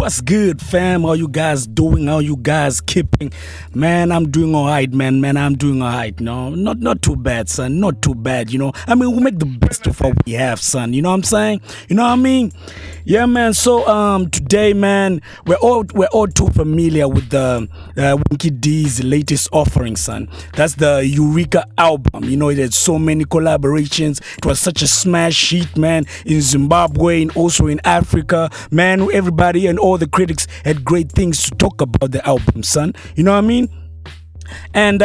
What's good, fam? How you guys doing? How you guys keeping? Man, I'm doing alright, man. I'm doing alright. No, not too bad, son. Not too bad, you know. I mean, we make the best of what we have, son. You know what I'm saying? You know what I mean? Yeah, man. So today, man, we're all too familiar with the Winky D's latest offering, son. That's the Eureka album. You know, it had so many collaborations. It was such a smash hit, man, in Zimbabwe and also in Africa. Man, everybody and all the critics had great things to talk about the album, son. You know what I mean? And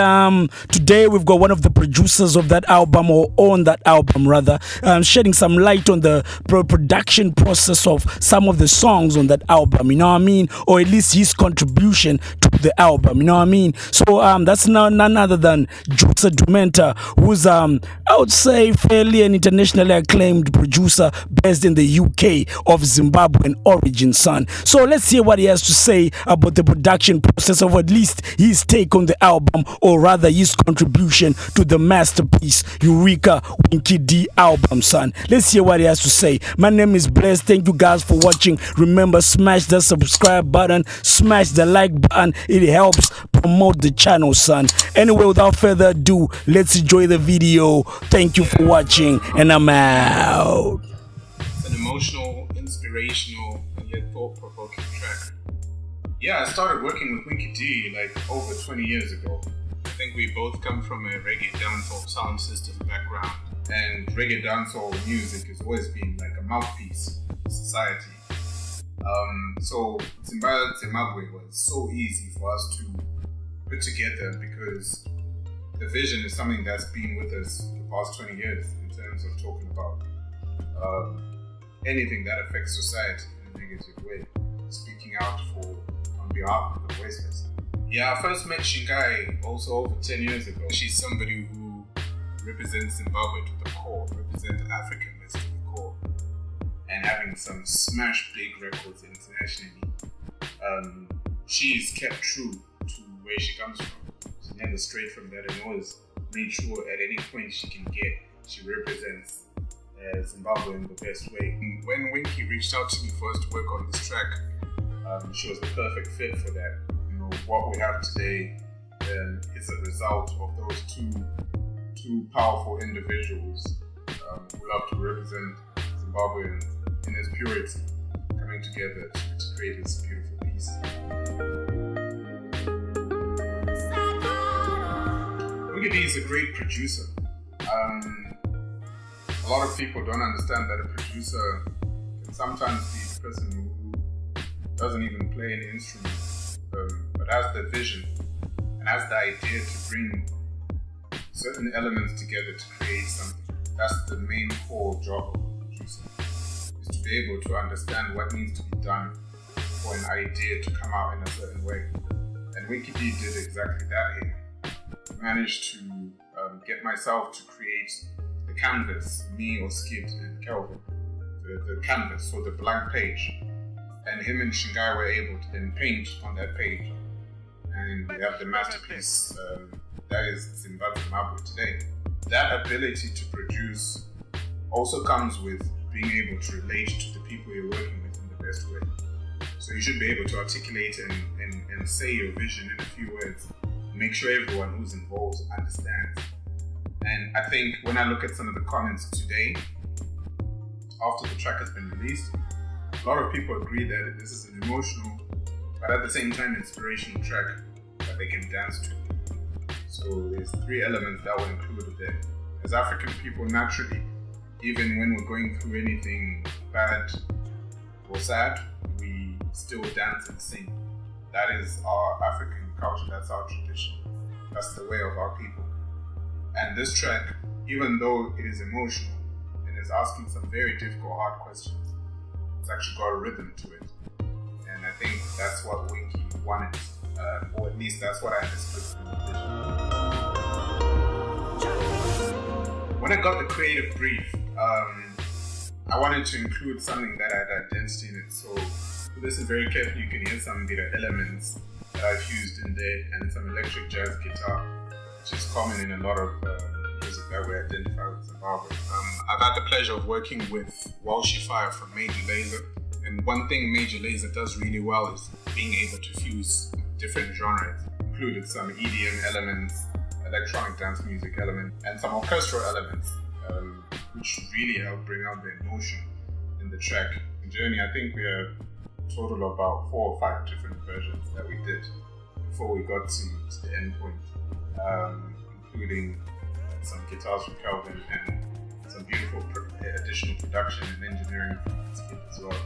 today we've got one of the producers of that album, or on that album rather, shedding some light on the production process of some of the songs on that album, you know what I mean, or at least his contribution to the album, you know what I mean. So that's none other than Jusa Dementor, who's I would say fairly an internationally acclaimed producer based in the UK of Zimbabwean origin, son. So let's hear what he has to say about the production process, of at least his take on the album, or rather his contribution to the masterpiece Eureka Winky D album, son. Let's hear what he has to say. My name is Bless. Thank you guys for watching. Remember, smash the subscribe button, smash the like button. It helps promote the channel, son. Anyway, without further ado, let's enjoy the video. Thank you for watching, and I'm out. It's an emotional, inspirational, and yet thought-provoking track. Yeah, I started working with Winky D like over 20 years ago. I think we both come from a reggae dancehall sound system background, and reggae dancehall music has always been like a mouthpiece in society. So Dzimba Dzemabwe was so easy for us to put together because the vision is something that's been with us for the past 20 years in terms of talking about anything that affects society in a negative way, speaking out on behalf of the voiceless. Yeah, I first met Shingai also over 10 years ago. She's somebody who represents Zimbabwe to the core, represents Africanness to the core, and having some smash big records internationally. She's kept true to where she comes from. She never strayed from that and always made sure at any point she can get, she represents Zimbabwe in the best way. When Winky reached out to me for us to work on this track, she was the perfect fit for that. You know, what we have today is a result of those two powerful individuals who love to represent Zimbabweans in its purity, coming together to create this beautiful piece. Winky D is a great producer. A lot of people don't understand that a producer can sometimes be the person who doesn't even play an instrument, but has the vision and has the idea to bring certain elements together to create something. That's the main core job of a producer, is to be able to understand what needs to be done for an idea to come out in a certain way. And Winky D did exactly that here. I managed to get myself to create the canvas, me or Skid and Kelvin, the canvas, or the blank page. And him and Shingai were able to then paint on that page. And we have the masterpiece that is Dzimba Dzemabwe today. That ability to produce also comes with being able to relate to the people you're working with in the best way. So you should be able to articulate and say your vision in a few words. Make sure everyone who's involved understands. And I think when I look at some of the comments today, after the track has been released, a lot of people agree that this is an emotional, but at the same time inspirational track that they can dance to. So there's three elements that were included there. As African people, naturally, even when we're going through anything bad or sad, we still dance and sing. That is our African culture, that's our tradition. That's the way of our people. And this track, even though it is emotional and is asking some very difficult, hard questions, it's actually got a rhythm to it. And I think that's what Winky wanted, or at least that's what I understood from the vision. When I got the creative brief, I wanted to include something that had identity in it. So if you listen very carefully, you can hear some bit elements that I've used in there, and some electric jazz guitar, which is common in a lot of music that we identify with Zimbabwe. I've had the pleasure of working with Wallace Chirimuko from Major Lazer, And one thing Major Lazer does really well is being able to fuse different genres, included some EDM elements, electronic dance music elements, and some orchestral elements, which really help bring out the emotion in the track. In Journey, I think we have a total of about 4 or 5 different versions that we did before we got to the end point, including some guitars from Calvin and some beautiful additional production and engineering as well.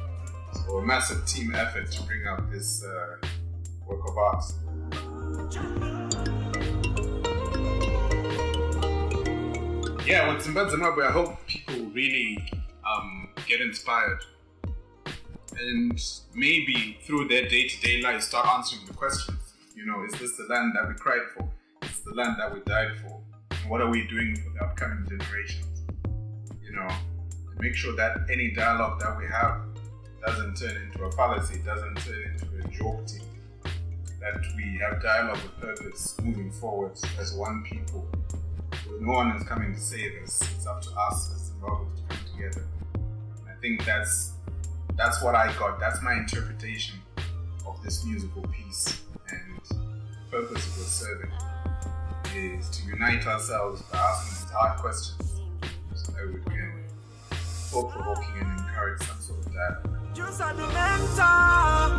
So a massive team effort to bring out this work of art. Yeah, with Dzimba Dzemabwe, I hope people really get inspired and maybe through their day-to-day life start answering the questions. You know, is this the land that we cried for? Is this the land that we died for? And what are we doing for the upcoming generations? You know, and make sure that any dialogue that we have doesn't turn into a fallacy, doesn't turn into a joke team. That we have dialogue with purpose moving forward as one people. No one is coming to save us. It's up to us as Zimbabwe to come together. And I think that's what I got. That's my interpretation of this musical piece. And the purpose it was serving is to unite ourselves by asking these hard questions so that we can thought-provoking and encourage some sort of dialogue. Jusa Dementor.